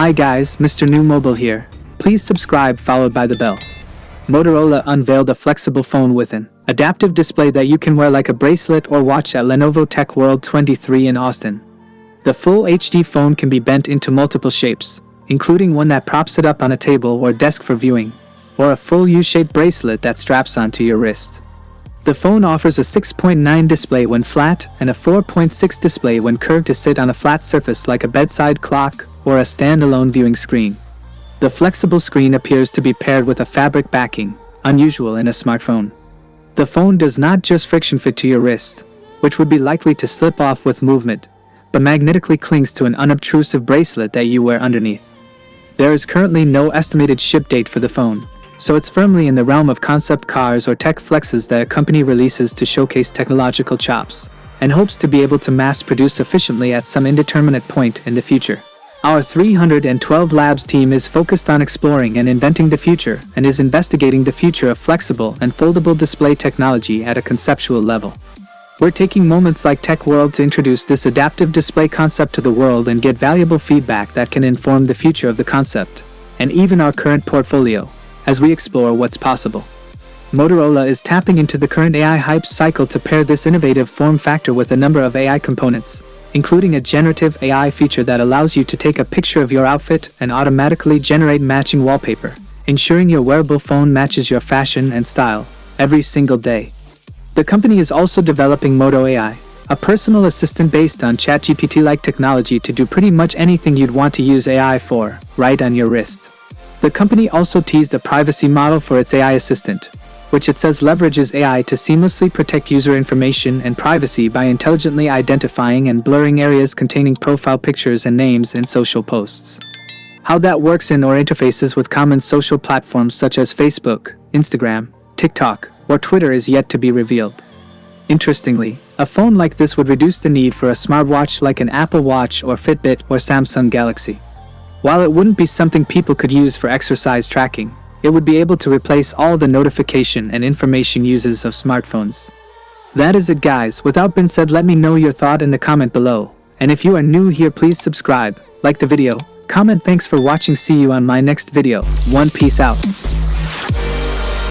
Hi guys, Mrnewmobile here. Please subscribe followed by the bell. Motorola unveiled a flexible phone with an adaptive display that you can wear like a bracelet or watch at Lenovo Tech World 23 in Austin. The full HD phone can be bent into multiple shapes, including one that props it up on a table or desk for viewing, or a full U-shaped bracelet that straps onto your wrist. The phone offers a 6.9 display when flat and a 4.6 display when curved to sit on a flat surface like a bedside clock or a standalone viewing screen. The flexible screen appears to be paired with a fabric backing, unusual in a smartphone. The phone does not just friction fit to your wrist, which would be likely to slip off with movement, but magnetically clings to an unobtrusive bracelet that you wear underneath. There is currently no estimated ship date for the phone, so it's firmly in the realm of concept cars or tech flexes that a company releases to showcase technological chops, and hopes to be able to mass produce efficiently at some indeterminate point in the future. Our 312 Labs team is focused on exploring and inventing the future and is investigating the future of flexible and foldable display technology at a conceptual level. We're taking moments like Tech World to introduce this adaptive display concept to the world and get valuable feedback that can inform the future of the concept, and even our current portfolio, as we explore what's possible. Motorola is tapping into the current AI hype cycle to pair this innovative form factor with a number of AI components, including a generative AI feature that allows you to take a picture of your outfit and automatically generate matching wallpaper, ensuring your wearable phone matches your fashion and style every single day. The company is also developing Moto AI, a personal assistant based on ChatGPT-like technology to do pretty much anything you'd want to use AI for, right on your wrist. The company also teased a privacy model for its AI assistant, which it says leverages AI to seamlessly protect user information and privacy by intelligently identifying and blurring areas containing profile pictures and names in social posts. How that works in or interfaces with common social platforms such as Facebook, Instagram, TikTok, or Twitter is yet to be revealed. Interestingly, a phone like this would reduce the need for a smartwatch like an Apple Watch or Fitbit or Samsung Galaxy. While it wouldn't be something people could use for exercise tracking, it would be able to replace all the notification and information uses of smartphones. That is it guys, without being said, let me know your thought in the comment below, and if you are new here please subscribe, like the video, comment. Thanks for watching, see you on my next video. Peace out.